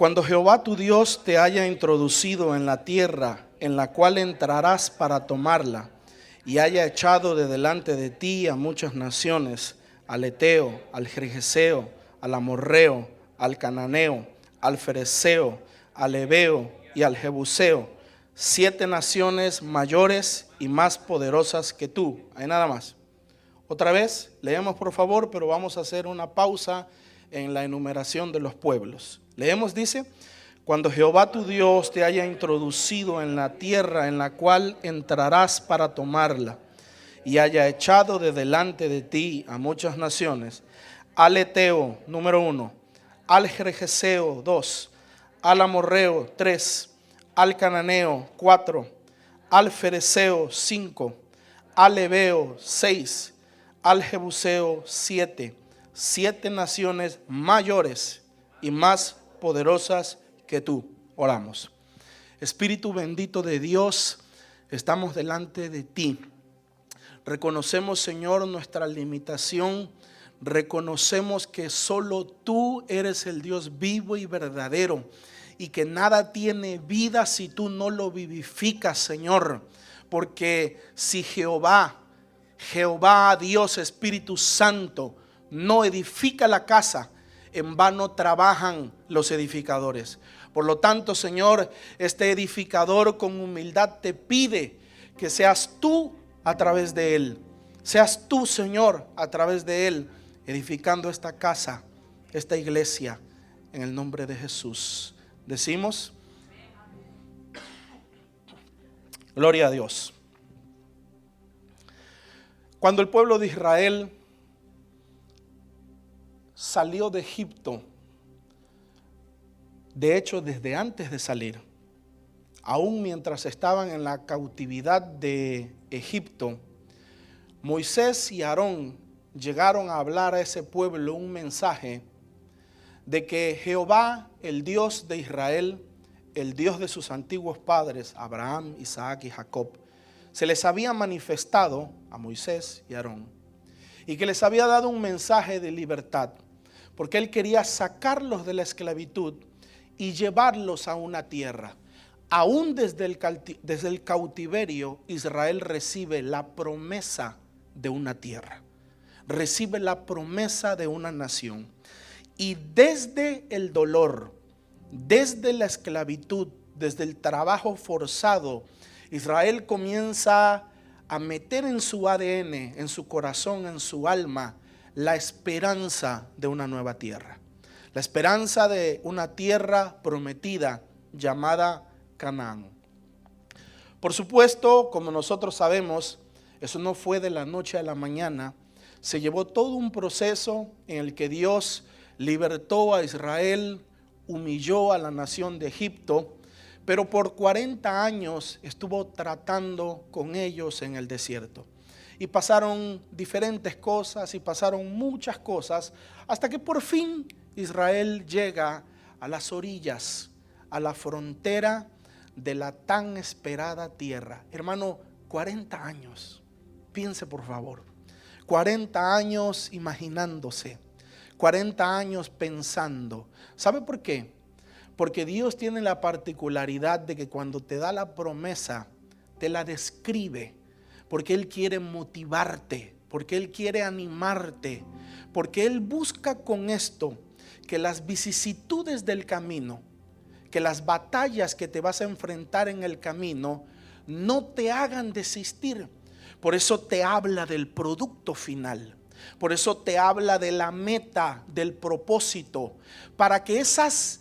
Cuando Jehová tu Dios te haya introducido en la tierra en la cual entrarás para tomarla, y haya echado de delante de ti a muchas naciones, al Eteo, al Gergeseo, al Amorreo, al Cananeo, al Fereceo, al Heveo y al Jebuseo, 7 naciones mayores y más poderosas que tú. Hay nada más. Otra vez, leemos por favor, pero vamos a hacer una pausa en la enumeración de los pueblos. Leemos, dice: cuando Jehová tu Dios te haya introducido en la tierra en la cual entrarás para tomarla, y haya echado de delante de ti a muchas naciones, al Eteo, número 1, al Gergeseo, 2, al Amorreo, 3, al Cananeo, 4, al Fereceo, 5, al Heveo, 6, al Jebuseo, 7, 7 naciones mayores y más poderosas que tú. Oramos. Espíritu bendito de Dios, estamos delante de ti. Reconocemos, Señor, nuestra limitación. Reconocemos que solo tú eres el Dios vivo y verdadero, y que nada tiene vida si tú no lo vivificas, Señor. Porque si Jehová Dios Espíritu Santo no edifica la casa, en vano trabajan los edificadores. Por lo tanto, Señor, este edificador con humildad te pide que seas tú a través de él. Seas tú, Señor, a través de él, edificando esta casa, esta iglesia, en el nombre de Jesús. Decimos: gloria a Dios. Cuando el pueblo de Israel salió de Egipto, de hecho desde antes de salir, aún mientras estaban en la cautividad de Egipto, Moisés y Aarón llegaron a hablar a ese pueblo un mensaje de que Jehová, el Dios de Israel, el Dios de sus antiguos padres, Abraham, Isaac y Jacob, se les había manifestado a Moisés y Aarón, y que les había dado un mensaje de libertad, porque él quería sacarlos de la esclavitud y llevarlos a una tierra. Aún desde el cautiverio, Israel recibe la promesa de una tierra, recibe la promesa de una nación. Y desde el dolor, desde la esclavitud, desde el trabajo forzado, Israel comienza a meter en su ADN, en su corazón, en su alma, la esperanza de una nueva tierra. La esperanza de una tierra prometida llamada Canaán. Por supuesto, como nosotros sabemos, eso no fue de la noche a la mañana. Se llevó todo un proceso en el que Dios libertó a Israel, humilló a la nación de Egipto, pero por 40 años estuvo tratando con ellos en el desierto. Y pasaron diferentes cosas y pasaron muchas cosas hasta que por fin Israel llega a las orillas, a la frontera de la tan esperada tierra. Hermano, 40 años, piense por favor, 40 años imaginándose, 40 años pensando. ¿Sabe por qué? Porque Dios tiene la particularidad de que cuando te da la promesa, te la describe, porque Él quiere motivarte, porque Él quiere animarte, porque Él busca con esto que las vicisitudes del camino, que las batallas que te vas a enfrentar en el camino, no te hagan desistir. Por eso te habla del producto final. Por eso te habla de la meta, del propósito, para que esas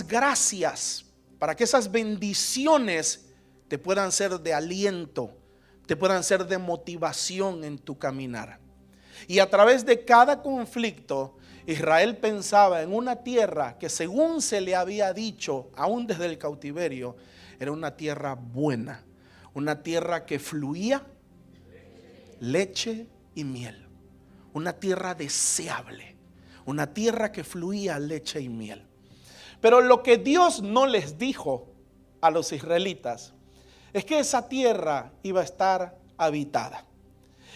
gracias, para que esas bendiciones te puedan ser de aliento, te puedan ser de motivación en tu caminar. Y a través de cada conflicto, Israel pensaba en una tierra que, según se le había dicho, aún desde el cautiverio, era una tierra buena, una tierra que fluía leche y miel, una tierra deseable, una tierra que fluía leche y miel. Pero lo que Dios no les dijo a los israelitas es que esa tierra iba a estar habitada,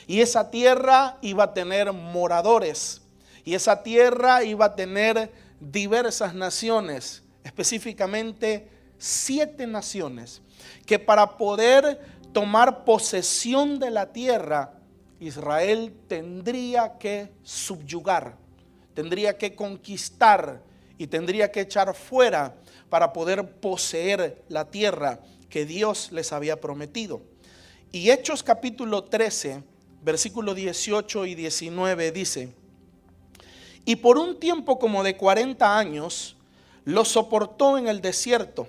y esa tierra iba a tener moradores, y esa tierra iba a tener diversas naciones, específicamente 7 naciones, que para poder tomar posesión de la tierra, Israel tendría que subyugar, tendría que conquistar y tendría que echar fuera para poder poseer la tierra que Dios les había prometido. Y Hechos capítulo 13, versículos 18 y 19 dice: y por un tiempo como de 40 años los soportó en el desierto,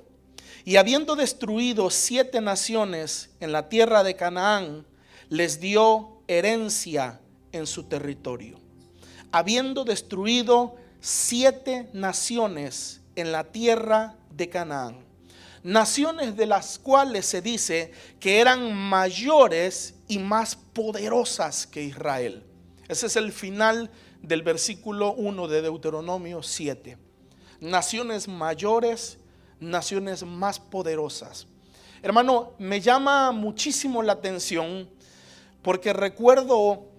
y habiendo destruido 7 naciones en la tierra de Canaán, les dio herencia en su territorio. Habiendo destruido 7 naciones en la tierra de Canaán, naciones de las cuales se dice que eran mayores y más poderosas que Israel. Ese es el final del versículo 1 de Deuteronomio 7. Naciones mayores, naciones más poderosas. Hermano, me llama muchísimo la atención porque recuerdo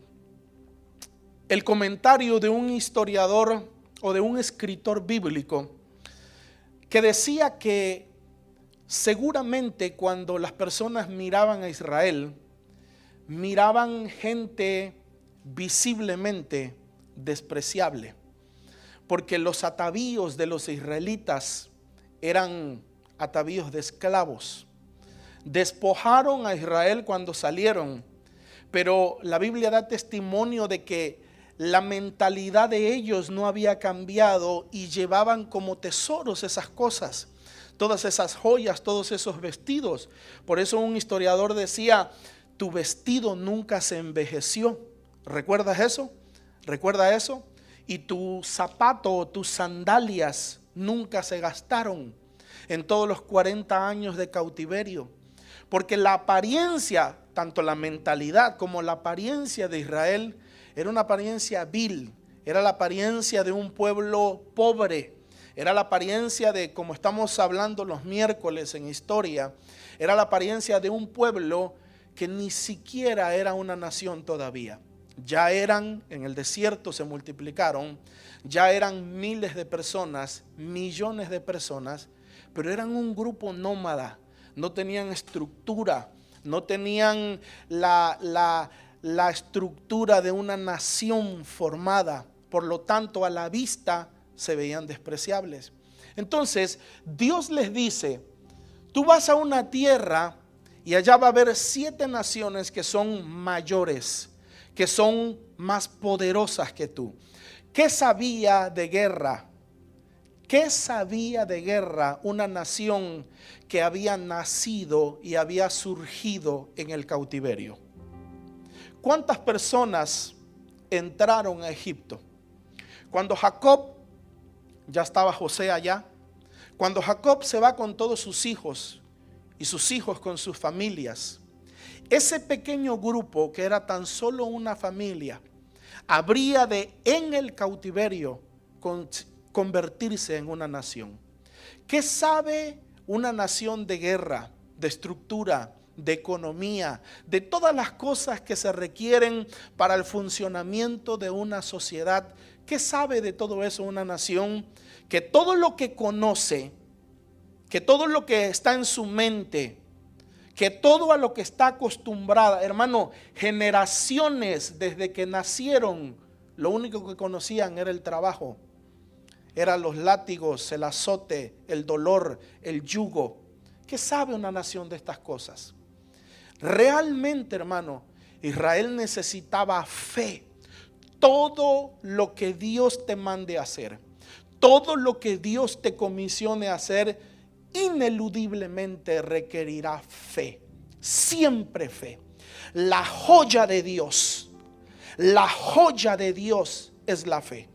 el comentario de un historiador o de un escritor bíblico que decía que seguramente cuando las personas miraban a Israel, miraban gente visiblemente despreciable, porque los atavíos de los israelitas eran atavíos de esclavos. Despojaron a Israel cuando salieron, pero la Biblia da testimonio de que la mentalidad de ellos no había cambiado y llevaban como tesoros esas cosas, todas esas joyas, todos esos vestidos. Por eso un historiador decía: tu vestido nunca se envejeció. ¿Recuerdas eso? ¿Recuerda eso? Y tu zapato o tus sandalias nunca se gastaron en todos los 40 años de cautiverio. Porque la apariencia, tanto la mentalidad como la apariencia de Israel, era una apariencia vil, era la apariencia de un pueblo pobre, era la apariencia de, como estamos hablando los miércoles en historia, era la apariencia de un pueblo que ni siquiera era una nación todavía. Ya eran, en el desierto se multiplicaron, ya eran miles de personas, millones de personas, pero eran un grupo nómada, no tenían estructura, no tenían la estructura de una nación formada, por lo tanto a la vista se veían despreciables. Entonces Dios les dice: tú vas a una tierra y allá va a haber 7 naciones que son mayores, que son más poderosas que tú. ¿Qué sabía de guerra? ¿Qué sabía de guerra una nación que había nacido y había surgido en el cautiverio? ¿Cuántas personas entraron a Egipto? Cuando Jacob, ya estaba José allá, cuando Jacob se va con todos sus hijos y sus hijos con sus familias, ese pequeño grupo que era tan solo una familia, habría de en el cautiverio convertirse en una nación. ¿Qué sabe una nación de guerra, de estructura, de economía, de todas las cosas que se requieren para el funcionamiento de una sociedad? ¿Qué sabe de todo eso una nación que todo lo que conoce, que todo lo que está en su mente, que todo a lo que está acostumbrada, hermano, generaciones desde que nacieron, lo único que conocían era el trabajo, eran los látigos, el azote, el dolor, el yugo? ¿Qué sabe una nación de estas cosas? Realmente, hermano, Israel necesitaba fe. Todo lo que Dios te mande a hacer, todo lo que Dios te comisione a hacer, ineludiblemente requerirá fe, siempre fe. La joya de Dios es la fe.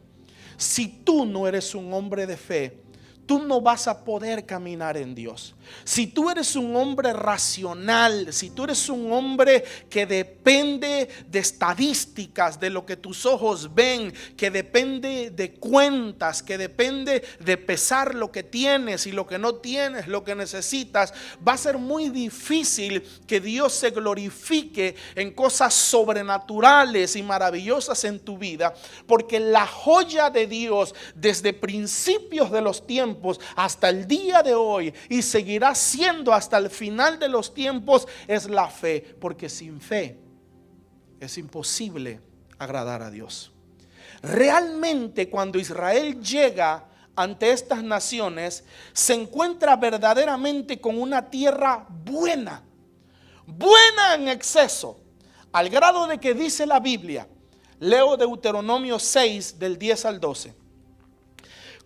Si tú no eres un hombre de fe, tú no vas a poder caminar en Dios. Si tú eres un hombre racional, si tú eres un hombre que depende de estadísticas, de lo que tus ojos ven, que depende de cuentas, que depende de pesar lo que tienes y lo que no tienes, lo que necesitas, va a ser muy difícil que Dios se glorifique en cosas sobrenaturales y maravillosas en tu vida, porque la joya de Dios desde principios de los tiempos tiempos, hasta el día de hoy, y seguirá siendo hasta el final de los tiempos, es la fe. Porque sin fe es imposible agradar a Dios. Realmente, cuando Israel llega ante estas naciones, se encuentra verdaderamente con una tierra buena, buena en exceso, al grado de que dice la Biblia, leo Deuteronomio 6 del 10 al 12.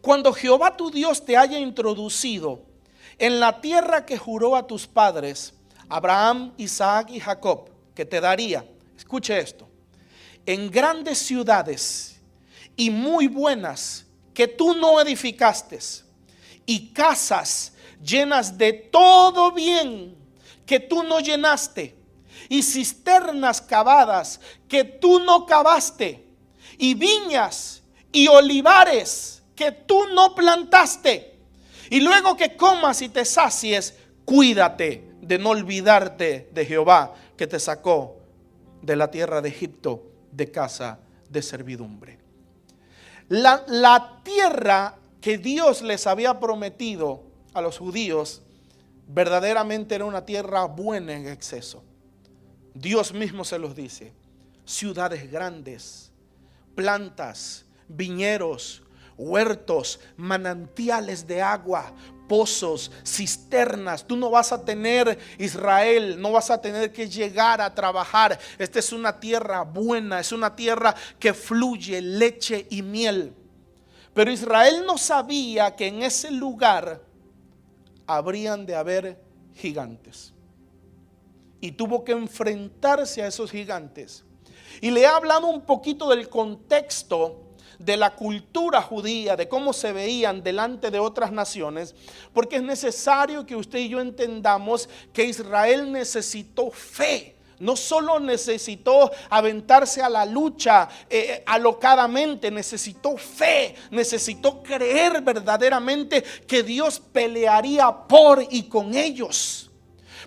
Cuando Jehová tu Dios te haya introducido en la tierra que juró a tus padres, Abraham, Isaac y Jacob, que te daría, escuche esto, en grandes ciudades y muy buenas que tú no edificaste, y casas llenas de todo bien que tú no llenaste, y cisternas cavadas que tú no cavaste, y viñas y olivares que tú no plantaste. Y luego que comas y te sacies, cuídate de no olvidarte de Jehová, que te sacó de la tierra de Egipto, de casa de servidumbre. La tierra que Dios les había prometido a los judíos verdaderamente era una tierra buena en exceso. Dios mismo se los dice: ciudades grandes, plantas, viñeros, huertos, manantiales de agua, pozos, cisternas. Tú no vas a tener, Israel, no vas a tener que llegar a trabajar. Esta es una tierra buena, es una tierra que fluye leche y miel. Pero Israel no sabía que en ese lugar habrían de haber gigantes, y tuvo que enfrentarse a esos gigantes. Y le he hablado un poquito del contexto de la cultura judía, de cómo se veían delante de otras naciones, porque es necesario que usted y yo entendamos que Israel necesitó fe. No solo necesitó aventarse a la lucha alocadamente, necesitó fe, necesitó creer verdaderamente que Dios pelearía por y con ellos.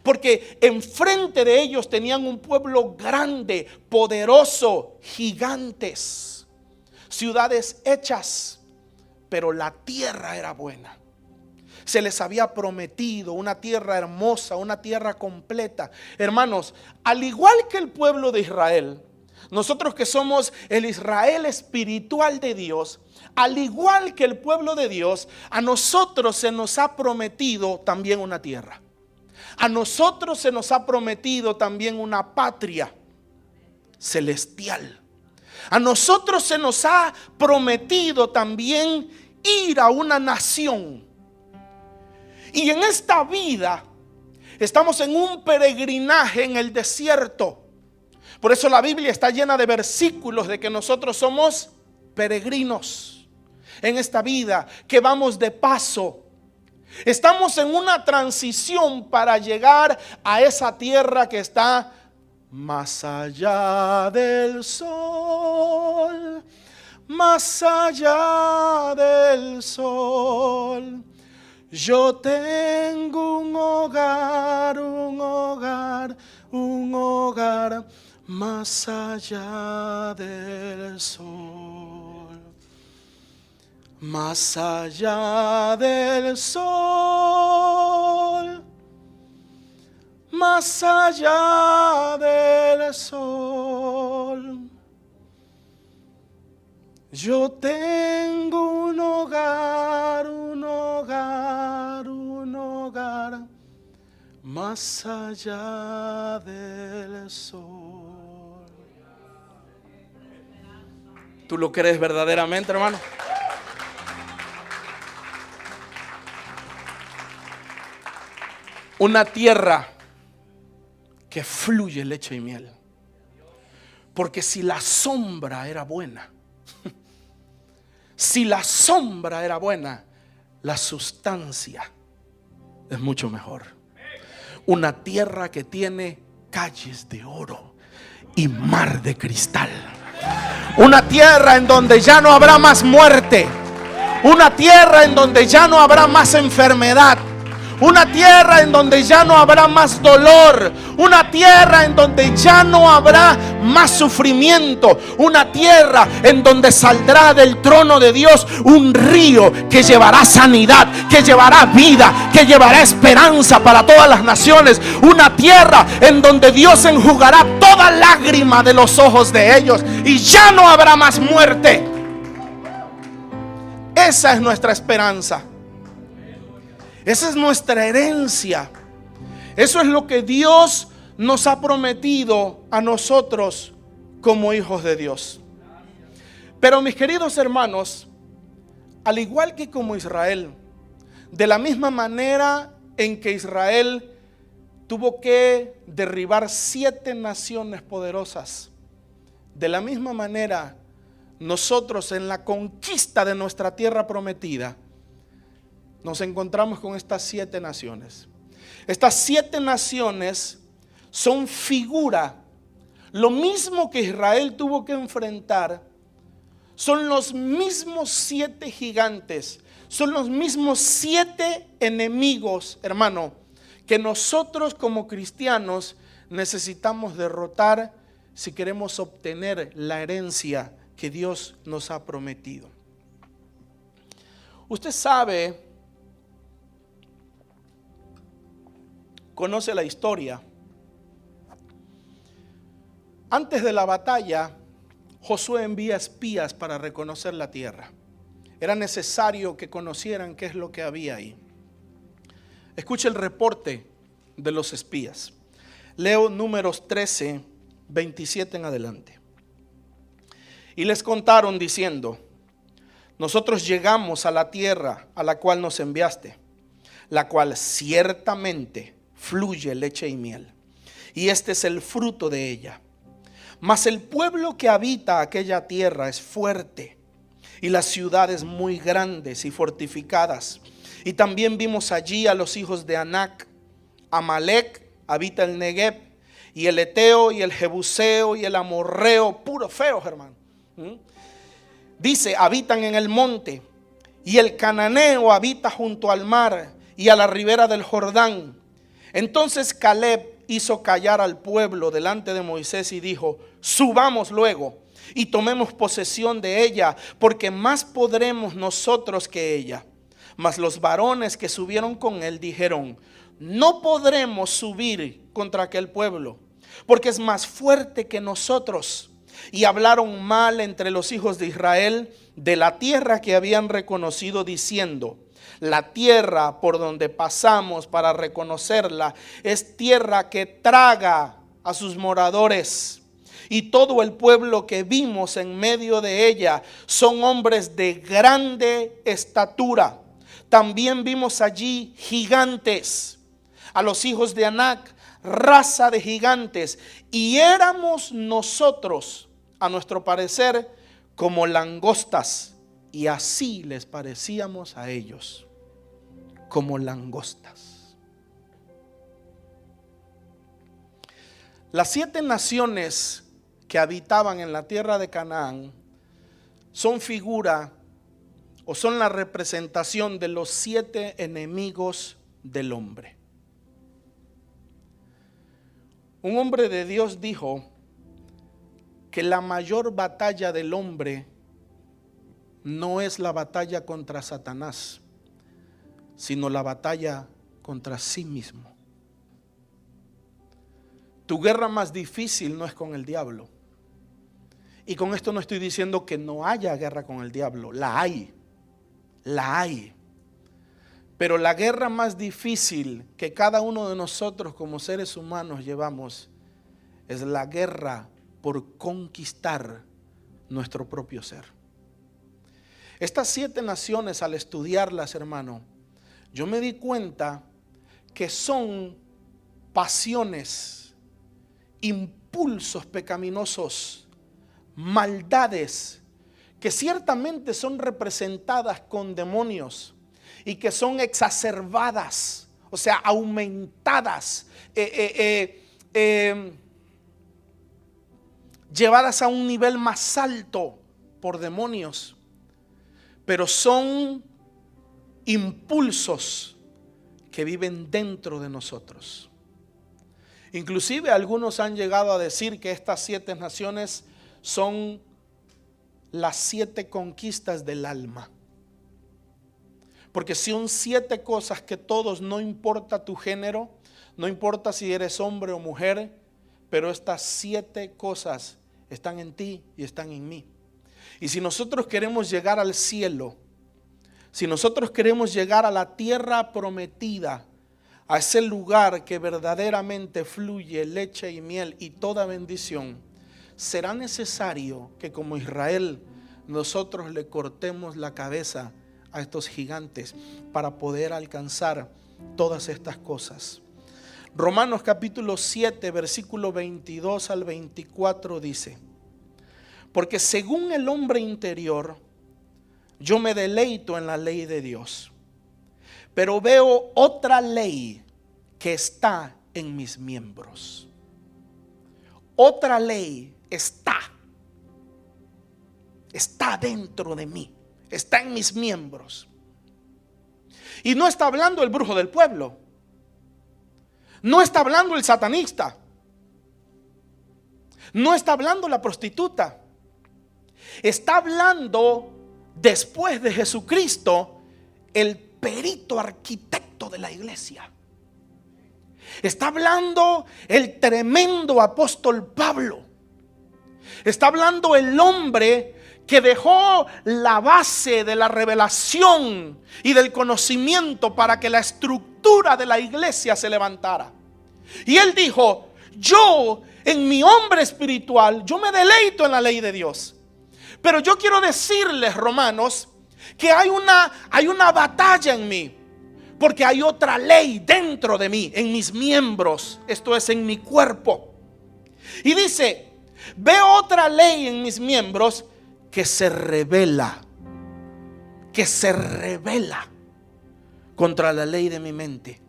Porque enfrente de ellos tenían un pueblo grande, poderoso, gigantes, ciudades hechas, pero la tierra era buena. Se les había prometido una tierra hermosa, una tierra completa. Hermanos, al igual que el pueblo de Israel, nosotros que somos el Israel espiritual de Dios, al igual que el pueblo de Dios, a nosotros se nos ha prometido también una tierra. A nosotros se nos ha prometido también una patria celestial. A nosotros se nos ha prometido también ir a una nación. Y en esta vida estamos en un peregrinaje en el desierto. Por eso la Biblia está llena de versículos de que nosotros somos peregrinos en esta vida, que vamos de paso. Estamos en una transición para llegar a esa tierra que está más allá del sol, más allá del sol. Yo tengo un hogar, un hogar, un hogar más allá del sol. Más allá del sol, más allá del sol. Yo tengo un hogar, un hogar, un hogar más allá del sol. ¿Tú lo crees verdaderamente, hermano? Una tierra que fluye leche y miel. Porque si la sombra era buena, si la sombra era buena, la sustancia es mucho mejor. Una tierra que tiene calles de oro y mar de cristal. Una tierra en donde ya no habrá más muerte. Una tierra en donde ya no habrá más enfermedad. Una tierra en donde ya no habrá más dolor. Una tierra en donde ya no habrá más sufrimiento. Una tierra en donde saldrá del trono de Dios un río que llevará sanidad, que llevará vida, que llevará esperanza para todas las naciones. Una tierra en donde Dios enjugará toda lágrima de los ojos de ellos y ya no habrá más muerte. Esa es nuestra esperanza. Esa es nuestra herencia. Eso es lo que Dios nos ha prometido a nosotros como hijos de Dios. Pero mis queridos hermanos, al igual que como Israel, de la misma manera en que Israel tuvo que derribar 7 naciones poderosas, de la misma manera nosotros en la conquista de nuestra tierra prometida nos encontramos con estas 7 naciones. Estas 7 naciones son figura. Lo mismo que Israel tuvo que enfrentar, son los mismos 7 gigantes, son los mismos 7 enemigos, hermano, que nosotros como cristianos necesitamos derrotar si queremos obtener la herencia que Dios nos ha prometido. Usted sabe, conoce la historia. Antes de la batalla, Josué envía espías para reconocer la tierra. Era necesario que conocieran qué es lo que había ahí. Escuche el reporte de los espías. Leo Números 13, 27 en adelante. Y les contaron diciendo: nosotros llegamos a la tierra a la cual nos enviaste, la cual ciertamente fluye leche y miel, y este es el fruto de ella. Mas el pueblo que habita aquella tierra es fuerte, y las ciudades muy grandes y fortificadas. Y también vimos allí a los hijos de Anac. Amalec habita el Negev, y el Eteo, y el Jebuseo, y el Amorreo, puro feos, hermano. Dice, habitan en el monte, y el Cananeo habita junto al mar y a la ribera del Jordán. Entonces Caleb hizo callar al pueblo delante de Moisés y dijo: subamos luego y tomemos posesión de ella, porque más podremos nosotros que ella. Mas los varones que subieron con él dijeron: no podremos subir contra aquel pueblo, porque es más fuerte que nosotros. Y hablaron mal entre los hijos de Israel de la tierra que habían reconocido, diciendo: la tierra por donde pasamos para reconocerla es tierra que traga a sus moradores, y todo el pueblo que vimos en medio de ella son hombres de grande estatura. También vimos allí gigantes, a los hijos de Anac, raza de gigantes, y éramos nosotros, a nuestro parecer, como langostas, y así les parecíamos a ellos, como langostas. Las 7 naciones que habitaban en la tierra de Canaán son figura o son la representación de los 7 enemigos del hombre. Un hombre de Dios dijo que la mayor batalla del hombre no es la batalla contra Satanás, sino la batalla contra sí mismo. Tu guerra más difícil no es con el diablo. Y con esto no estoy diciendo que no haya guerra con el diablo, la hay. Pero la guerra más difícil que cada uno de nosotros como seres humanos llevamos es la guerra por conquistar nuestro propio ser. Estas 7 naciones, al estudiarlas, hermano, yo me di cuenta que son pasiones, impulsos pecaminosos, maldades que ciertamente son representadas con demonios y que son exacerbadas, o sea, aumentadas, llevadas a un nivel más alto por demonios, pero son impulsos que viven dentro de nosotros. Inclusive algunos han llegado a decir que estas 7 naciones son las 7 conquistas del alma. Porque son 7 cosas que todos, no importa tu género, no importa si eres hombre o mujer, pero estas 7 cosas están en ti y están en mí. Y si nosotros queremos llegar al cielo, si nosotros queremos llegar a la tierra prometida, a ese lugar que verdaderamente fluye leche y miel y toda bendición, será necesario que como Israel nosotros le cortemos la cabeza a estos gigantes para poder alcanzar todas estas cosas. Romanos capítulo 7 versículo 22 al 24 dice: porque según el hombre interior, yo me deleito en la ley de Dios, pero veo otra ley que está en mis miembros. Otra ley está dentro de mí, está en mis miembros. Y no está hablando el brujo del pueblo, no está hablando el satanista, no está hablando la prostituta, está hablando después de Jesucristo el perito arquitecto de la iglesia. Está hablando el tremendo apóstol Pablo. Está hablando el hombre que dejó la base de la revelación y del conocimiento para que la estructura de la iglesia se levantara. Y él dijo: yo en mi hombre espiritual, yo me deleito en la ley de Dios. Pero yo quiero decirles, romanos, que hay una batalla en mí, porque hay otra ley dentro de mí, en mis miembros, esto es, en mi cuerpo. Y dice: veo otra ley en mis miembros que se revela contra la ley de mi mente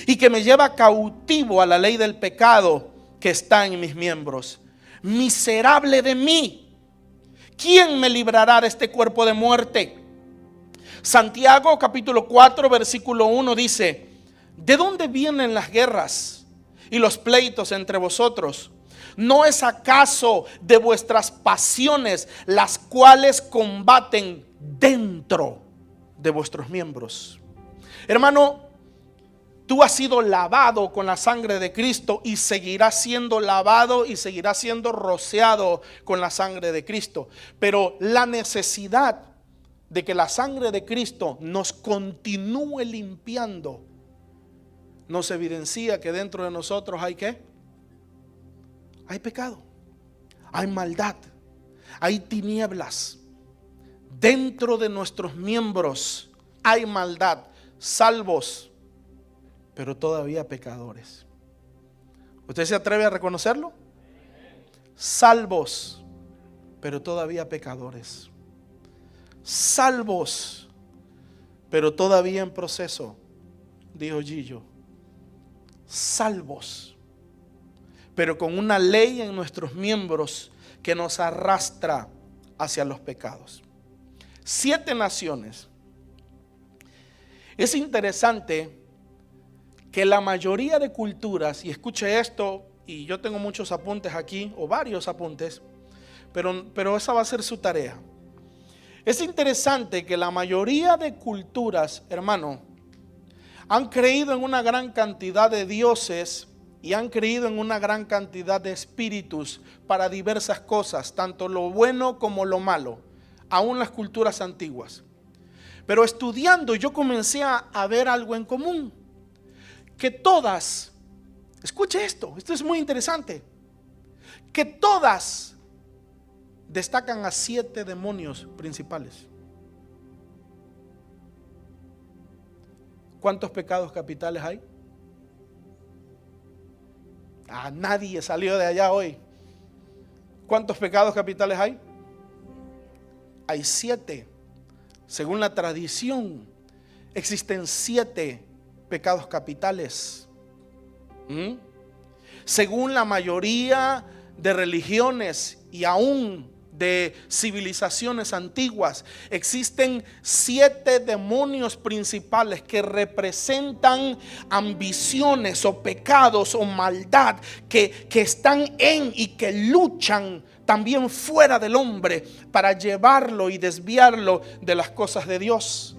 y que me lleva cautivo a la ley del pecado que está en mis miembros. Miserable de mí, ¿quién me librará de este cuerpo de muerte? Santiago capítulo 4 versículo 1 dice: ¿de dónde vienen las guerras y los pleitos entre vosotros? ¿No es acaso de vuestras pasiones las cuales combaten dentro de vuestros miembros? Hermano, tú has sido lavado con la sangre de Cristo y seguirás siendo lavado y seguirás siendo rociado con la sangre de Cristo. Pero la necesidad de que la sangre de Cristo nos continúe limpiando nos evidencia que dentro de nosotros hay ¿qué? Hay pecado, hay maldad, hay tinieblas. Dentro de nuestros miembros hay maldad, salvos, pero todavía pecadores. ¿Usted se atreve a reconocerlo? Salvos, pero todavía pecadores. Salvos, pero todavía en proceso, dijo Gillo. Salvos, pero con una ley en nuestros miembros que nos arrastra hacia los pecados. 7 naciones. Es interesante que la mayoría de culturas, y escuche esto, y yo tengo muchos apuntes aquí, o varios apuntes, pero esa va a ser su tarea. Es interesante que la mayoría de culturas, hermano, han creído en una gran cantidad de dioses y han creído en una gran cantidad de espíritus para diversas cosas, tanto lo bueno como lo malo, aún las culturas antiguas. Pero estudiando yo comencé a ver algo en común, que todas, escuche esto es muy interesante, que todas destacan a 7 demonios principales. ¿Cuántos pecados capitales hay? Nadie salió de allá hoy. ¿Cuántos pecados capitales hay? Hay 7. Según la tradición, existen 7 pecados capitales. Según la mayoría de religiones y aún de civilizaciones antiguas. Existen 7 demonios principales que representan ambiciones o pecados o maldad que están en y que luchan también fuera del hombre para llevarlo y desviarlo de las cosas de Dios.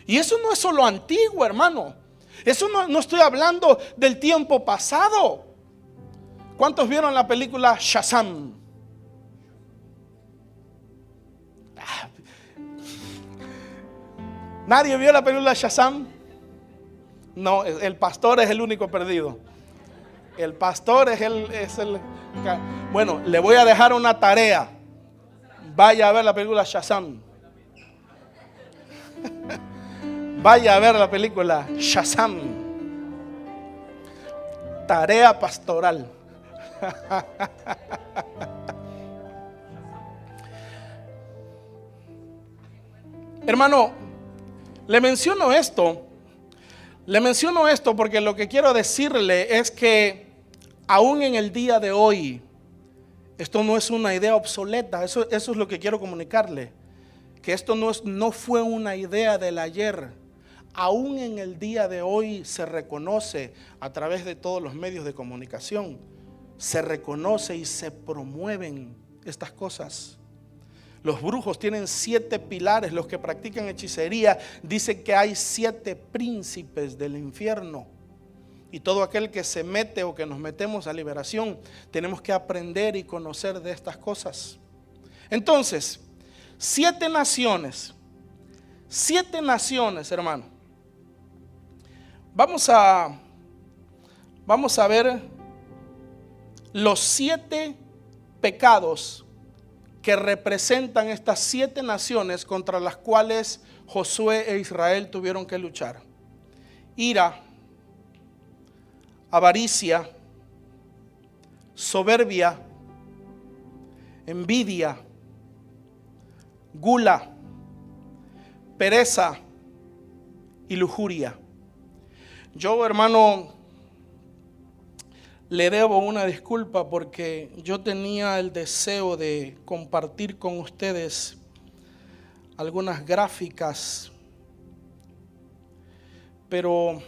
Y eso no es solo antiguo, hermano. Eso no estoy hablando del tiempo pasado. ¿Cuántos vieron la película Shazam? ¿Nadie vio la película Shazam? No, el pastor es el único perdido. El pastor es el. Bueno, le voy a dejar una tarea. Vaya a ver la película Shazam. Vaya a ver la película Shazam. Tarea pastoral. Hermano, le menciono esto porque lo que quiero decirle es que aún en el día de hoy, esto no es una idea obsoleta. Eso es lo que quiero comunicarle, que esto no fue una idea del ayer. Aún en el día de hoy se reconoce a través de todos los medios de comunicación, se reconoce y se promueven estas cosas. Los brujos tienen 7 pilares. Los que practican hechicería dicen que hay 7 príncipes del infierno. Y todo aquel que se mete o que nos metemos a liberación, tenemos que aprender y conocer de estas cosas. Entonces, 7 naciones, hermano. Vamos a ver los 7 pecados que representan estas 7 naciones contra las cuales Josué e Israel tuvieron que luchar. Ira, avaricia, soberbia, envidia, gula, pereza y lujuria. Yo, hermano, le debo una disculpa porque yo tenía el deseo de compartir con ustedes algunas gráficas, pero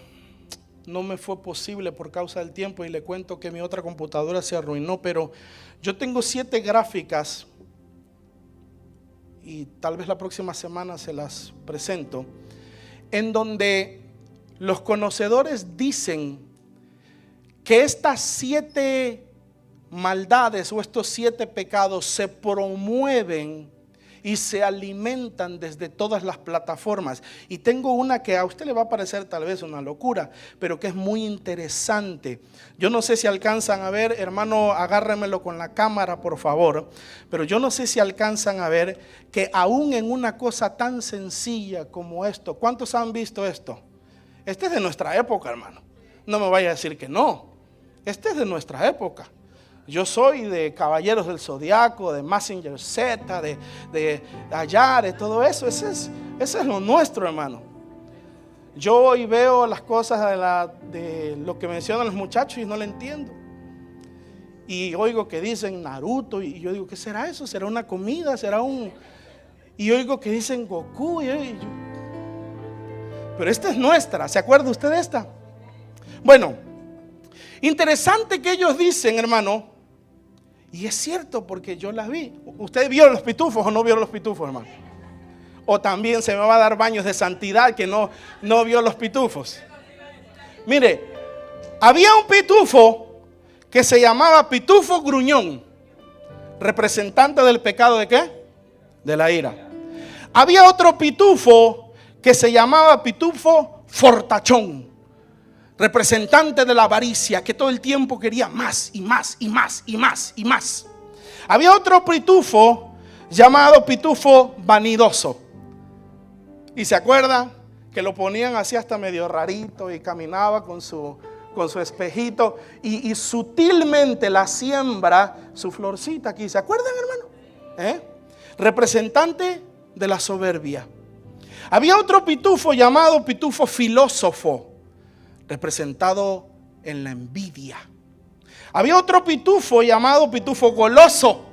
no me fue posible por causa del tiempo, y le cuento que mi otra computadora se arruinó. Pero yo tengo 7 gráficas y tal vez la próxima semana se las presento, en donde los conocedores dicen que estas 7 maldades o estos 7 pecados se promueven y se alimentan desde todas las plataformas. Y tengo una que a usted le va a parecer tal vez una locura, pero que es muy interesante. Yo no sé si alcanzan a ver, hermano, agárremelo con la cámara, por favor. Pero yo no sé si alcanzan a ver que aún en una cosa tan sencilla como esto, ¿cuántos han visto esto? Este es de nuestra época, hermano. No me vaya a decir que no. Este es de nuestra época. Yo soy de Caballeros del Zodiaco, de Mazinger Z, de allá, de todo eso. Ese es lo nuestro, hermano. Yo hoy veo las cosas de lo que mencionan los muchachos y no lo entiendo. Y oigo que dicen Naruto y yo digo, ¿qué será eso? ¿Será una comida? ¿Será un...? Y oigo que dicen Goku. Pero esta es nuestra. ¿Se acuerda usted de esta? Bueno, interesante que ellos dicen, hermano, y es cierto porque yo las vi. ¿Usted vio los pitufos o no vio los pitufos, hermano? O también se me va a dar baños de santidad que no vio los pitufos. Mire, había un pitufo que se llamaba Pitufo Gruñón, representante del pecado ¿de qué? De la ira. Había otro pitufo que se llamaba Pitufo Fortachón, representante de la avaricia, que todo el tiempo quería más y más y más y más y más. Había otro pitufo llamado Pitufo Vanidoso. ¿Y se acuerdan? Que lo ponían así hasta medio rarito y caminaba con su espejito y sutilmente la siembra su florcita aquí. ¿Se acuerdan, hermano? Representante de la soberbia. Había otro pitufo llamado Pitufo Filósofo, representado en la envidia. Había otro pitufo llamado pitufo goloso.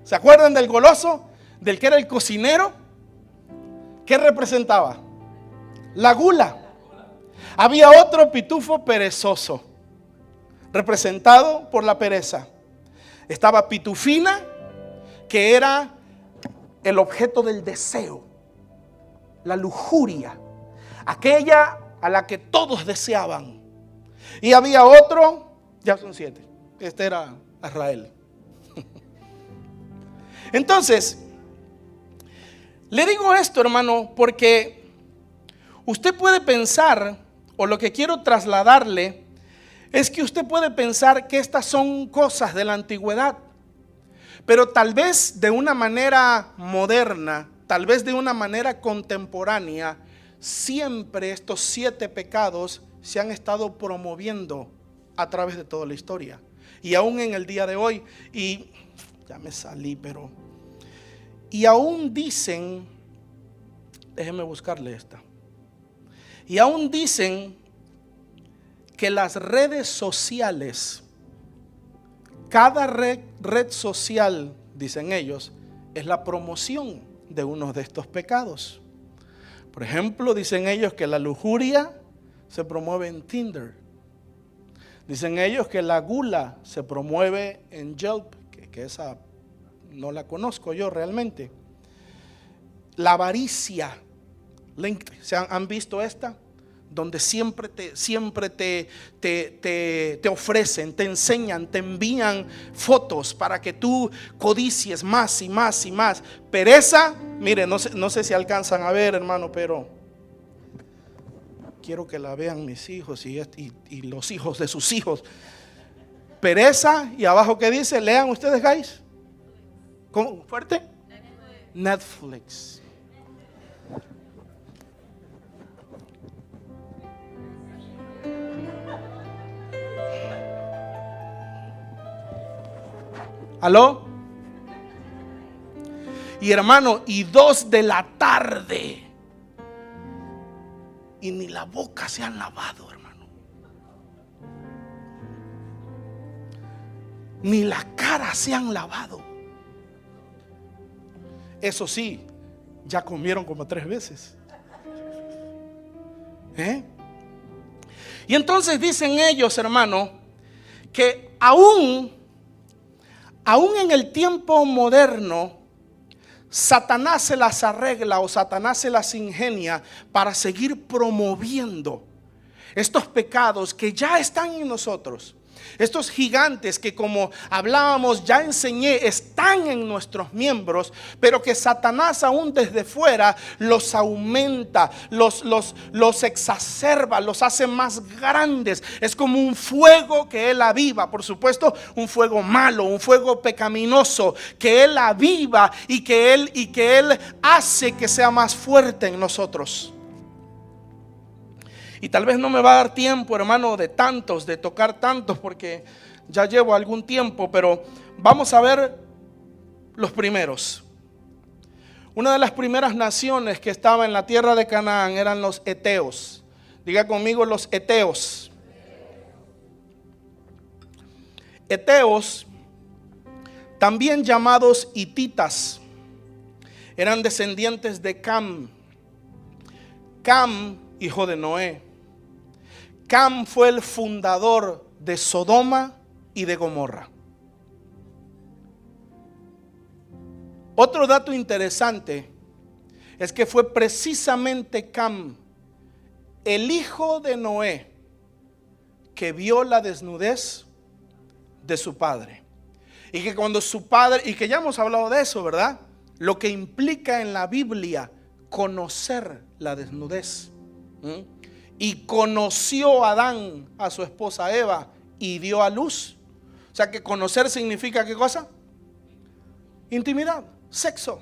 ¿Se acuerdan del goloso? Del que era el cocinero. ¿Qué representaba? La gula. Había otro pitufo perezoso, representado por la pereza. Estaba Pitufina, que era el objeto del deseo, la lujuria, aquella a la que todos deseaban. Y había otro, ya son 7, este era Israel. Entonces, le digo esto, hermano, porque usted puede pensar, o lo que quiero trasladarle, es que usted puede pensar que estas son cosas de la antigüedad, pero tal vez de una manera moderna, tal vez de una manera contemporánea, siempre estos 7 pecados se han estado promoviendo a través de toda la historia. Y aún en el día de hoy, y ya me salí, pero... Y aún dicen, déjeme buscarle esta. Y aún dicen que las redes sociales, cada red social, dicen ellos, es la promoción de uno de estos pecados. Por ejemplo, dicen ellos que la lujuria se promueve en Tinder. Dicen ellos que la gula se promueve en Yelp, que esa no la conozco yo realmente. La avaricia, ¿se han visto esta? Donde siempre te ofrecen, te enseñan, te envían fotos para que tú codicies más y más y más. Pereza, mire, no sé si alcanzan a ver, hermano, pero quiero que la vean mis hijos y los hijos de sus hijos. Pereza, y abajo ¿qué dice? Lean ustedes, guys. ¿Cómo? ¿Fuerte? Netflix. ¿Aló? Y hermano, y 2 de la tarde y ni la boca se han lavado, hermano, ni la cara se han lavado. Eso sí, ya comieron como 3 veces. Y entonces dicen ellos, hermano, que aún en el tiempo moderno, Satanás se las arregla o Satanás se las ingenia para seguir promoviendo estos pecados que ya están en nosotros. Estos gigantes que, como hablábamos, ya enseñé, están en nuestros miembros, pero que Satanás aún desde fuera los aumenta, los exacerba, los hace más grandes. Es como un fuego que él aviva, por supuesto, un fuego malo, un fuego pecaminoso que él aviva y que él hace que sea más fuerte en nosotros. Y tal vez no me va a dar tiempo, hermano, de tocar tantos, porque ya llevo algún tiempo, pero vamos a ver los primeros. Una de las primeras naciones que estaba en la tierra de Canaán eran los heteos. Diga conmigo, los heteos. Heteos, también llamados hititas, eran descendientes de Cam. Cam, hijo de Noé. Cam fue el fundador de Sodoma y de Gomorra. Otro dato interesante es que fue precisamente Cam, el hijo de Noé, que vio la desnudez de su padre. Y que cuando su padre, y que ya hemos hablado de eso, ¿verdad? Lo que implica en la Biblia conocer la desnudez. Y conoció Adán a su esposa Eva y dio a luz. O sea que conocer significa ¿qué cosa? Intimidad, sexo.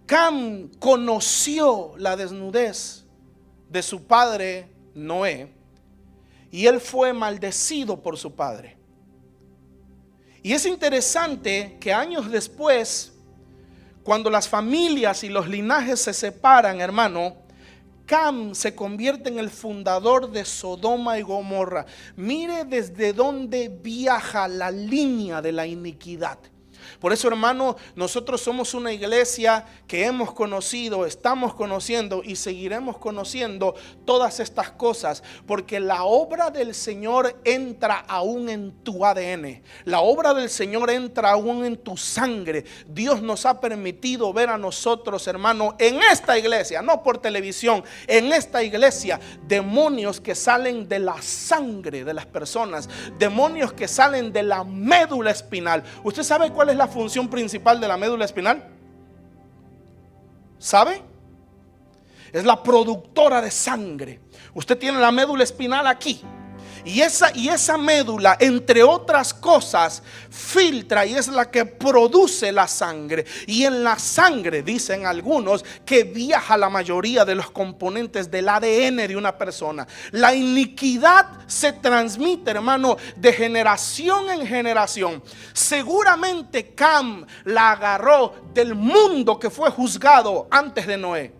Cam conoció la desnudez de su padre Noé y él fue maldecido por su padre. Y es interesante que años después, cuando las familias y los linajes se separan, hermano, Cam se convierte en el fundador de Sodoma y Gomorra. Mire desde dónde viaja la línea de la iniquidad. Por eso, hermano, nosotros somos una iglesia que hemos conocido, estamos conociendo y seguiremos conociendo todas estas cosas, porque la obra del Señor entra aún en tu ADN. La obra del Señor entra aún en tu sangre. Dios nos ha permitido ver a nosotros, hermano, en esta iglesia, no por televisión, en esta iglesia, demonios que salen de la sangre de las personas, demonios que salen de la médula espinal. ¿Usted sabe cuál es la función principal de la médula espinal? ¿Sabe? Es la productora de sangre. Usted tiene la médula espinal aquí. Y esa médula, entre otras cosas, filtra y es la que produce la sangre. Y en la sangre, dicen algunos, que viaja la mayoría de los componentes del ADN de una persona. La iniquidad se transmite, hermano, de generación en generación. Seguramente Cam la agarró del mundo que fue juzgado antes de Noé.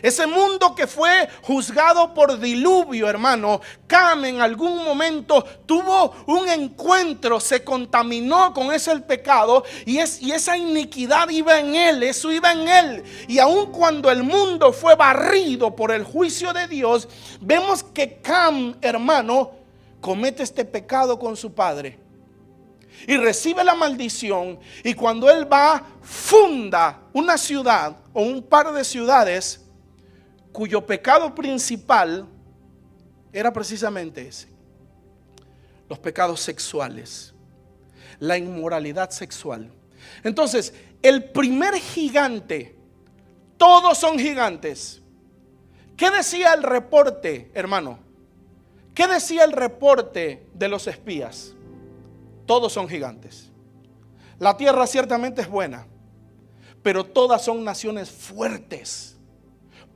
Ese mundo que fue juzgado por diluvio, hermano, Cam en algún momento tuvo un encuentro, se contaminó con ese el pecado y esa iniquidad iba en él, eso iba en él. Y aun cuando el mundo fue barrido por el juicio de Dios, vemos que Cam, hermano, comete este pecado con su padre y recibe la maldición. Y cuando él va, funda una ciudad o un par de ciudades cuyo pecado principal era precisamente ese: los pecados sexuales, la inmoralidad sexual. Entonces, el primer gigante, todos son gigantes. ¿Qué decía el reporte, hermano? ¿Qué decía el reporte de los espías? Todos son gigantes. La tierra ciertamente es buena, pero todas son naciones fuertes,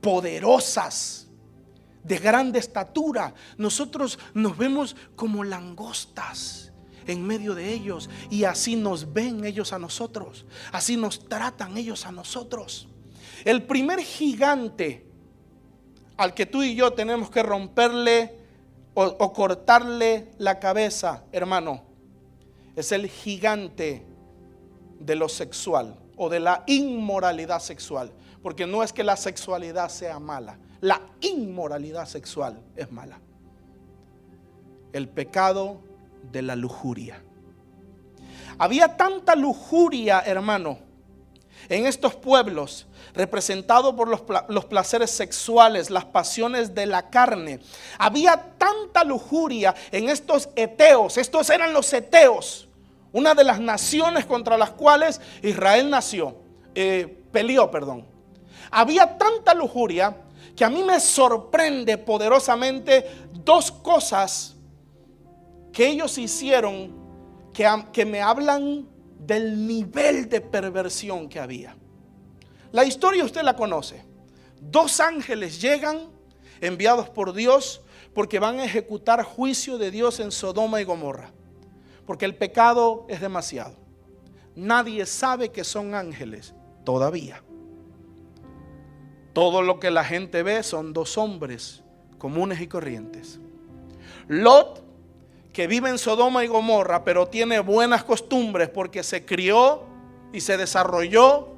poderosas, de grande estatura. Nosotros nos vemos como langostas en medio de ellos, y así nos ven ellos a nosotros, así nos tratan ellos a nosotros. El primer gigante al que tú y yo tenemos que romperle o cortarle la cabeza, hermano, es el gigante de lo sexual o de la inmoralidad sexual. Porque no es que la sexualidad sea mala, la inmoralidad sexual es mala. El pecado de la lujuria. Había tanta lujuria, hermano, en estos pueblos, representado por los placeres sexuales, las pasiones de la carne. Había tanta lujuria en estos heteos. Estos eran los heteos, una de las naciones contra las cuales Israel peleó. Había tanta lujuria que a mí me sorprende poderosamente dos cosas que ellos hicieron que me hablan del nivel de perversión que había. La historia usted la conoce. Dos ángeles llegan enviados por Dios porque van a ejecutar juicio de Dios en Sodoma y Gomorra, porque el pecado es demasiado. Nadie sabe que son ángeles todavía. Todo lo que la gente ve son dos hombres comunes y corrientes. Lot, que vive en Sodoma y Gomorra, pero tiene buenas costumbres porque se crió y se desarrolló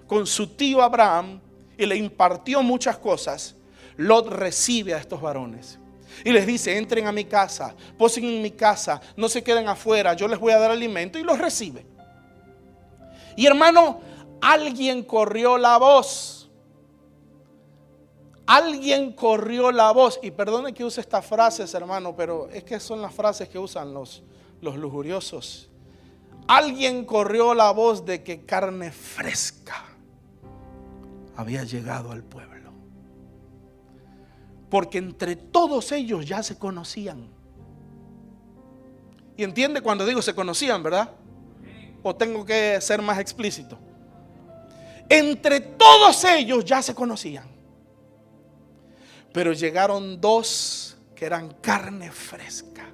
con su tío Abraham y le impartió muchas cosas. Lot recibe a estos varones y les dice: entren a mi casa, posen en mi casa, no se queden afuera, yo les voy a dar alimento, y los recibe. Y hermano, alguien corrió la voz. Alguien corrió la voz, y perdone que use estas frases, hermano, pero es que son las frases que usan los lujuriosos. Alguien corrió la voz de que carne fresca había llegado al pueblo, porque entre todos ellos ya se conocían. Y entiende cuando digo se conocían, ¿verdad? ¿O tengo que ser más explícito? Entre todos ellos ya se conocían. Pero llegaron dos que eran carne fresca.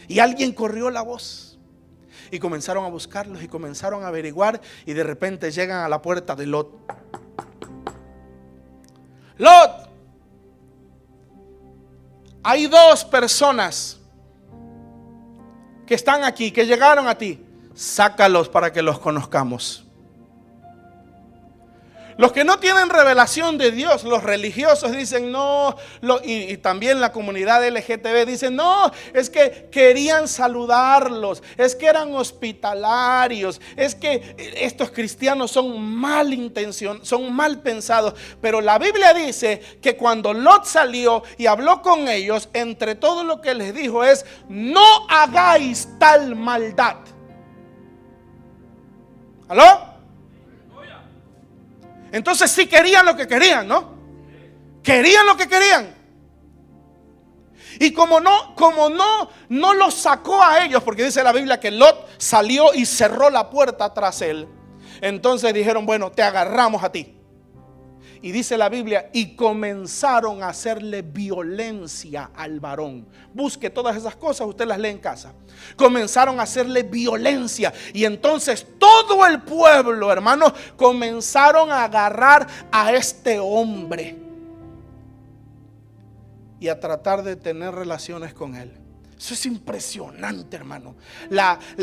Y alguien corrió la voz. Y comenzaron a buscarlos y comenzaron a averiguar. Y de repente llegan a la puerta de Lot. Lot, hay dos personas que están aquí, que llegaron a ti. Sácalos para que los conozcamos. Los que no tienen revelación de Dios, los religiosos dicen no, y también la comunidad LGTB dicen no, es que querían saludarlos, es que eran hospitalarios, es que estos cristianos son mal intencionados, son mal pensados. Pero la Biblia dice que cuando Lot salió y habló con ellos, entre todo lo que les dijo es: no hagáis tal maldad. ¿Aló? Entonces sí querían lo que querían, ¿no? Querían lo que querían. Y como no los sacó a ellos, porque dice la Biblia que Lot salió y cerró la puerta tras él. Entonces dijeron: bueno, te agarramos a ti. Y dice la Biblia, y comenzaron a hacerle violencia al varón. Busque todas esas cosas, usted las lee en casa. Comenzaron a hacerle violencia. Y entonces todo el pueblo, hermanos, comenzaron a agarrar a este hombre y a tratar de tener relaciones con él. Eso es impresionante, hermano.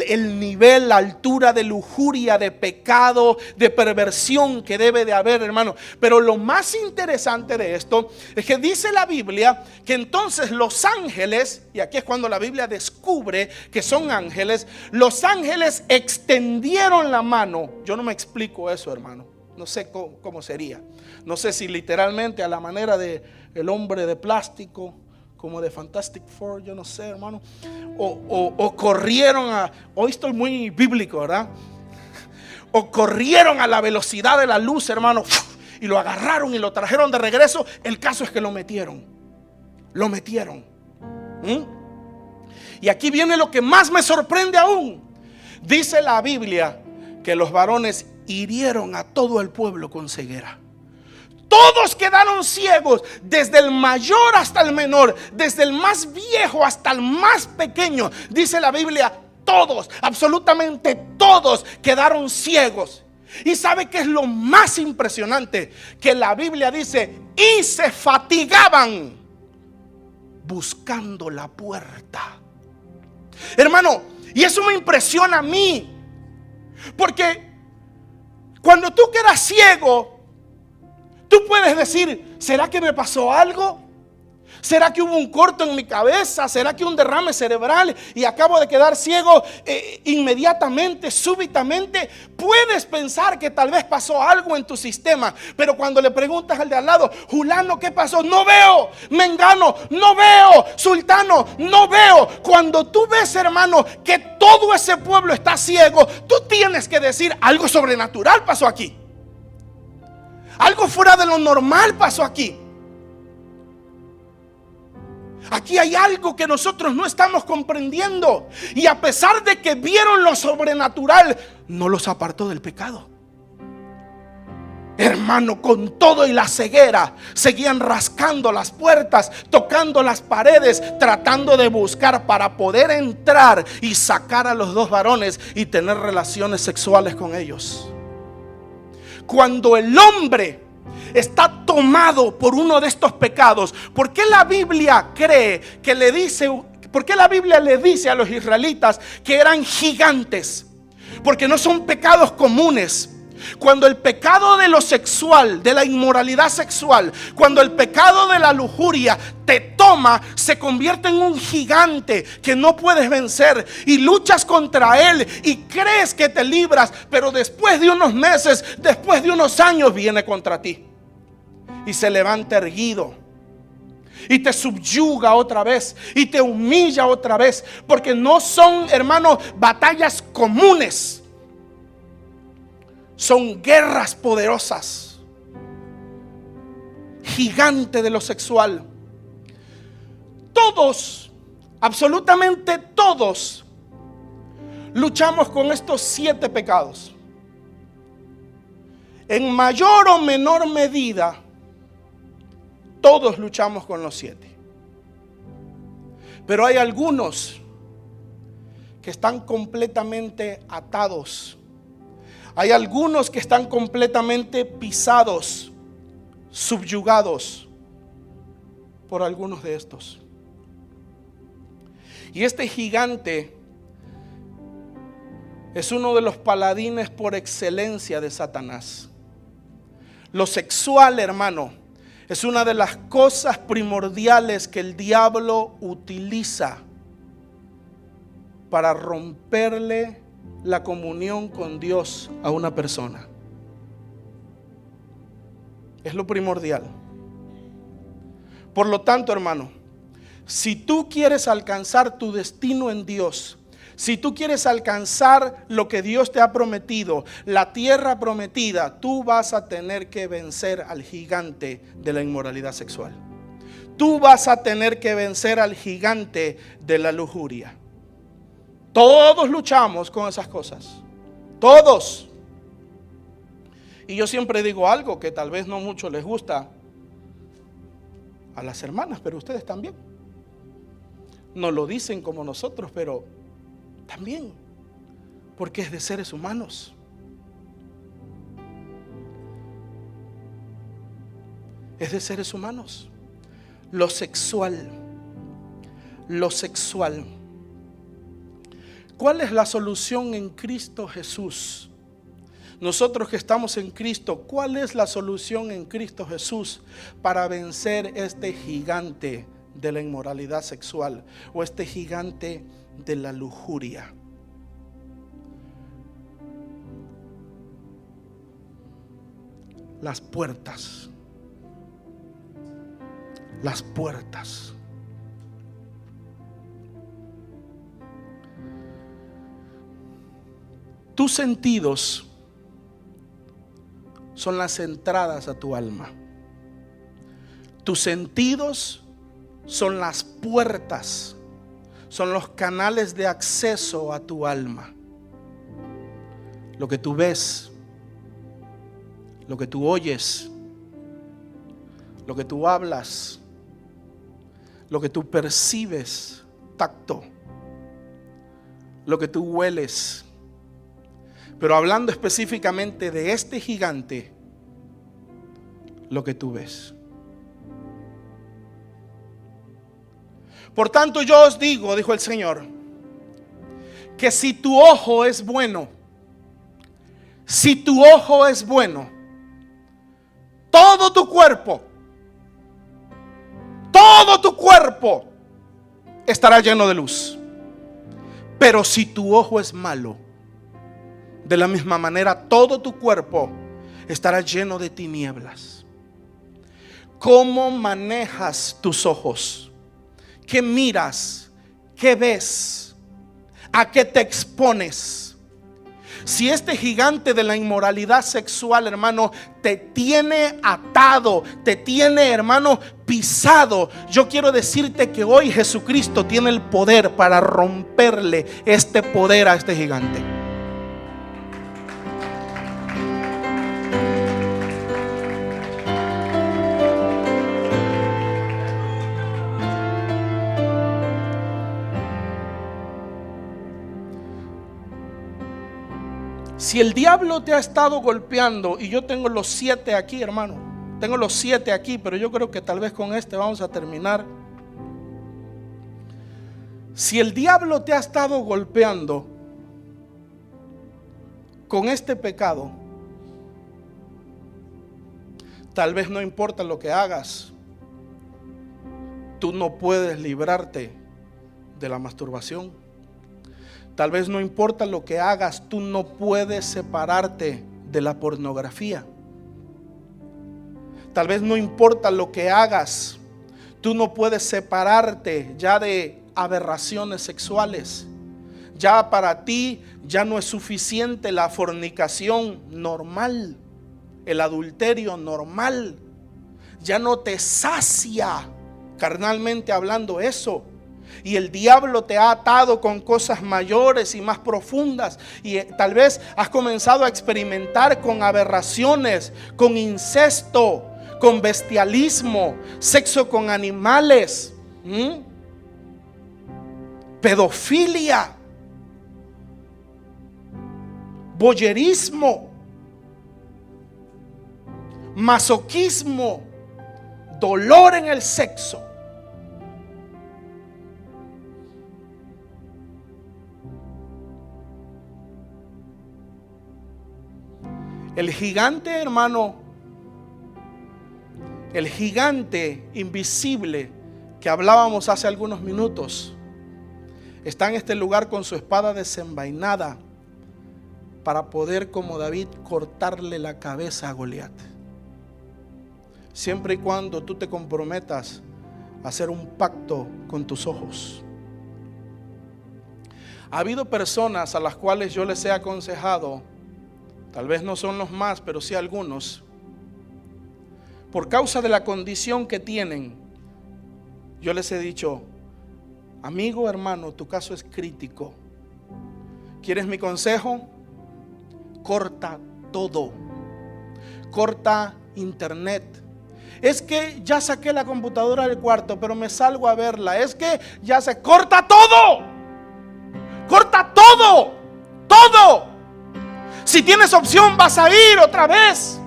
El nivel, la altura de lujuria, de pecado, de perversión que debe de haber, hermano. Pero lo más interesante de esto es que dice la Biblia que entonces los ángeles, y aquí es cuando la Biblia descubre que son ángeles, los ángeles extendieron la mano. Yo no me explico eso, hermano. No sé cómo sería. No sé si literalmente a la manera de el hombre de plástico, como de Fantastic Four, yo no sé, hermano. O corrieron hoy estoy muy bíblico, ¿verdad? O corrieron a la velocidad de la luz, hermano, y lo agarraron y lo trajeron de regreso. El caso es que lo metieron. Lo metieron. Y aquí viene lo que más me sorprende aún. Dice la Biblia que los varones hirieron a todo el pueblo con ceguera. Todos quedaron ciegos, desde el mayor hasta el menor, desde el más viejo hasta el más pequeño. Dice la Biblia, todos, absolutamente todos quedaron ciegos. ¿Y sabe qué es lo más impresionante? Que la Biblia dice, y se fatigaban buscando la puerta. Hermano, y eso me impresiona a mí, porque cuando tú quedas ciego, tú puedes decir, ¿será que me pasó algo? ¿Será que hubo un corto en mi cabeza? ¿Será que un derrame cerebral y acabo de quedar ciego inmediatamente, súbitamente? Puedes pensar que tal vez pasó algo en tu sistema, pero cuando le preguntas al de al lado, Julano, ¿qué pasó? No veo. Mengano, no veo. Sultano, no veo. Cuando tú ves, hermano, que todo ese pueblo está ciego, tú tienes que decir, algo sobrenatural pasó aquí. Algo fuera de lo normal pasó aquí. Aquí hay algo que nosotros no estamos comprendiendo. Y a pesar de que vieron lo sobrenatural, no los apartó del pecado. Hermano, con todo y la ceguera, seguían rascando las puertas, tocando las paredes, tratando de buscar para poder entrar y sacar a los dos varones y tener relaciones sexuales con ellos. Cuando el hombre está tomado por uno de estos pecados, ¿por qué la Biblia cree que le dice, por qué la Biblia le dice a los israelitas que eran gigantes? Porque no son pecados comunes. Cuando el pecado de lo sexual, de la inmoralidad sexual, cuando el pecado de la lujuria te toma, se convierte en un gigante que no puedes vencer y luchas contra él y crees que te libras, pero después de unos meses, después de unos años viene contra ti y se levanta erguido y te subyuga otra vez y te humilla otra vez, porque no son, hermanos, batallas comunes. Son guerras poderosas. Gigante de lo sexual. Todos, absolutamente todos, luchamos con estos 7 pecados. En mayor o menor medida, todos luchamos con los 7. Pero hay algunos que están completamente atados. Hay algunos que están completamente pisados subyugados por algunos de estos. Y este gigante es uno de los paladines por excelencia de Satanás. Lo sexual, hermano, es una de las cosas primordiales que el diablo utiliza para romperle la comunión con Dios a una persona. Es lo primordial. Por lo tanto, hermano, si tú quieres alcanzar tu destino en Dios, si tú quieres alcanzar lo que Dios te ha prometido, la tierra prometida, tú vas a tener que vencer al gigante de la inmoralidad sexual. Tú vas a tener que vencer al gigante de la lujuria. Todos luchamos con esas cosas. Todos. Y yo siempre digo algo que tal vez no mucho les gusta a las hermanas, pero ustedes también. No lo dicen como nosotros, pero también, porque es de seres humanos. Es de seres humanos. Lo sexual. ¿Cuál es la solución en Cristo Jesús? Nosotros que estamos en Cristo, ¿cuál es la solución en Cristo Jesús para vencer este gigante de la inmoralidad sexual o este gigante de la lujuria? Las puertas. Las puertas. Tus sentidos son las entradas a tu alma. Tus sentidos son las puertas, son los canales de acceso a tu alma. Lo que tú ves, lo que tú oyes, lo que tú hablas, lo que tú percibes, tacto, lo que tú hueles. Pero hablando específicamente de este gigante, lo que tú ves. Por tanto yo os digo, dijo el Señor, que si tu ojo es bueno, todo tu cuerpo estará lleno de luz. Pero si tu ojo es malo, de la misma manera todo tu cuerpo estará lleno de tinieblas. ¿Cómo manejas tus ojos? ¿Qué miras? ¿Qué ves? ¿A qué te expones? Si este gigante de la inmoralidad sexual, hermano, te tiene atado, te tiene, hermano, pisado, yo quiero decirte que hoy Jesucristo tiene el poder para romperle este poder a este gigante. Si el diablo te ha estado golpeando, y yo tengo los 7 aquí, hermano, tengo los 7 aquí, pero yo creo que tal vez con este vamos a terminar. Si el diablo te ha estado golpeando con este pecado, tal vez no importa lo que hagas, tú no puedes librarte de la masturbación. Tal vez no importa lo que hagas, tú no puedes separarte de la pornografía. Tal vez no importa lo que hagas, tú no puedes separarte ya de aberraciones sexuales. Ya para ti ya no es suficiente la fornicación normal, el adulterio normal. Ya no te sacia carnalmente hablando eso. Y el diablo te ha atado con cosas mayores y más profundas. Y tal vez has comenzado a experimentar con aberraciones, con incesto, con bestialismo, sexo con animales, pedofilia, voyerismo. masoquismo, dolor en el sexo. El gigante, hermano, el gigante invisible que hablábamos hace algunos minutos, está en este lugar con su espada desenvainada para poder, como David, cortarle la cabeza a Goliat. Siempre y cuando tú te comprometas a hacer un pacto con tus ojos. Ha habido personas a las cuales yo les he aconsejado, tal vez no son los más, pero sí algunos, por causa de la condición que tienen, yo les he dicho: amigo, hermano, tu caso es crítico. ¿Quieres mi consejo? Corta todo. Corta internet. Es que ya saqué la computadora del cuarto, pero me salgo a verla. Es que ya se corta todo. Corta todo. Todo. Si tienes opción, vas a ir otra vez.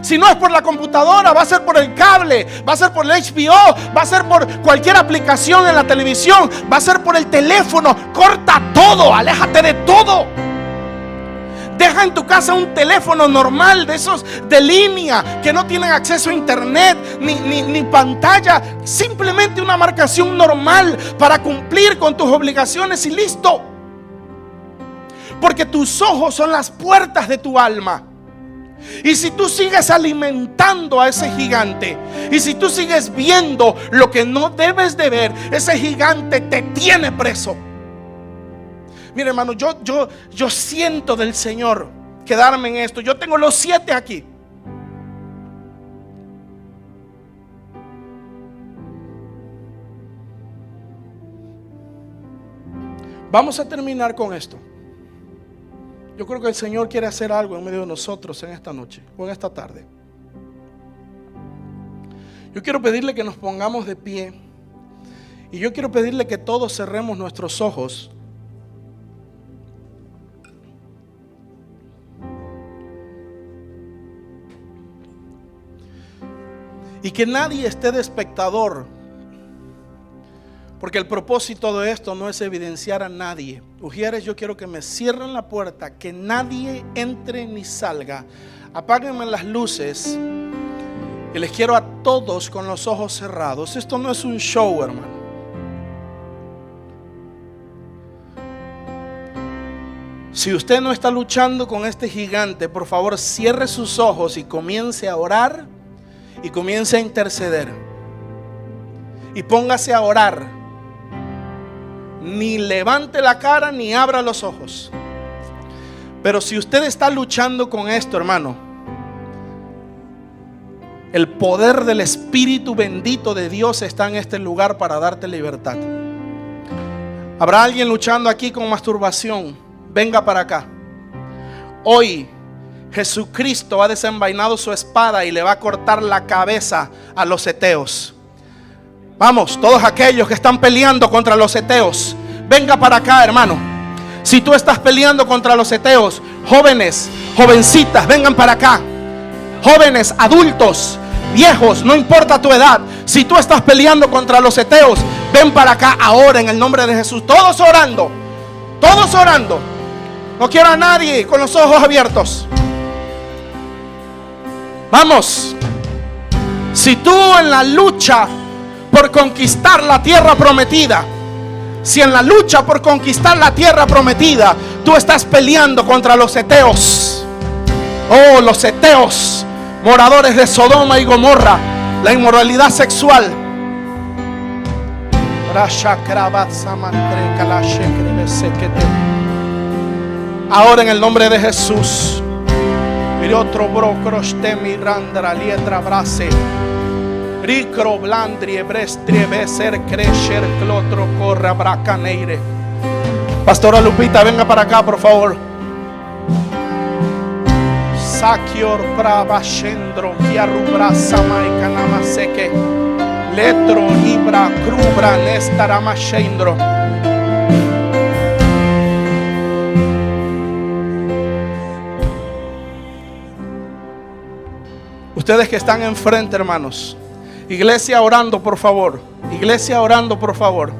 Si no es por la computadora, va a ser por el cable, va a ser por el HBO, va a ser por cualquier aplicación en la televisión, va a ser por el teléfono. Corta todo, aléjate de todo. Deja en tu casa un teléfono normal, de esos de línea, que no tienen acceso a internet ni pantalla. Simplemente una marcación normal para cumplir con tus obligaciones y listo. Porque tus ojos son las puertas de tu alma. Y si tú sigues alimentando a ese gigante, y si tú sigues viendo lo que no debes de ver, ese gigante te tiene preso. Mira, hermano, yo siento del Señor quedarme en esto. Yo tengo los 7 aquí. Vamos a terminar con esto. Yo creo que el Señor quiere hacer algo en medio de nosotros en esta noche o en esta tarde. Yo quiero pedirle que nos pongamos de pie. Y yo quiero pedirle que todos cerremos nuestros ojos. Y que nadie esté de espectador. Porque el propósito de esto no es evidenciar a nadie. Ujieres, yo quiero que me cierren la puerta, que nadie entre ni salga. Apáguenme las luces. Y les quiero a todos con los ojos cerrados. Esto no es un show, hermano. Si usted no está luchando con este gigante, por favor cierre sus ojos y comience a orar y comience a interceder. Y póngase a orar. Ni levante la cara ni abra los ojos. Pero si usted está luchando con esto, hermano, el poder del Espíritu bendito de Dios está en este lugar para darte libertad. ¿Habrá alguien luchando aquí con masturbación? Venga para acá. Hoy Jesucristo ha desenvainado su espada y le va a cortar la cabeza a los heteos. Vamos, todos aquellos que están peleando contra los heteos, venga para acá, hermano. Si tú estás peleando contra los heteos, jóvenes, jovencitas, vengan para acá. Jóvenes, adultos, viejos, no importa tu edad. Si tú estás peleando contra los heteos, ven para acá ahora en el nombre de Jesús. Todos orando, todos orando. No quiero a nadie con los ojos abiertos. Vamos. Si tú en la lucha por conquistar la tierra prometida, si en la lucha por conquistar la tierra prometida tú estás peleando contra los heteos, oh, los heteos, moradores de Sodoma y Gomorra, la inmoralidad sexual, ahora en el nombre de Jesús, otro Ricro blandrie brestrie beser crecer clotro corra bracaneire. Pastora Lupita, venga para acá, por favor. Sakior brava scendro chiarubra samai canamaseke letro ibra crubra nestarama scendro. Ustedes que están enfrente, hermanos. Iglesia orando, por favor. Iglesia orando, por favor.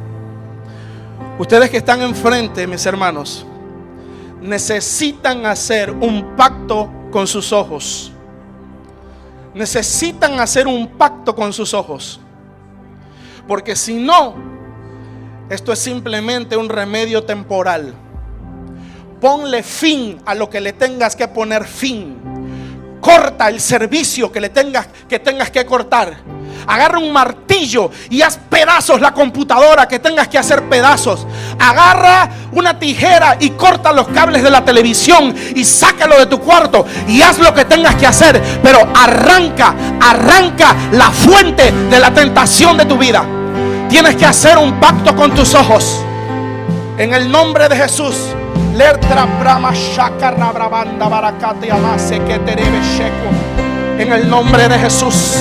Ustedes que están enfrente, mis hermanos, necesitan hacer un pacto con sus ojos. Necesitan hacer un pacto con sus ojos. Porque si no, esto es simplemente un remedio temporal. Ponle fin a lo que le tengas que poner fin. Corta el servicio que tengas que cortar. Agarra un martillo y haz pedazos la computadora que tengas que hacer pedazos. Agarra una tijera y corta los cables de la televisión y sácalo de tu cuarto y haz lo que tengas que hacer. Pero arranca la fuente de la tentación de tu vida. Tienes que hacer un pacto con tus ojos. En el nombre de Jesús. En el nombre de Jesús.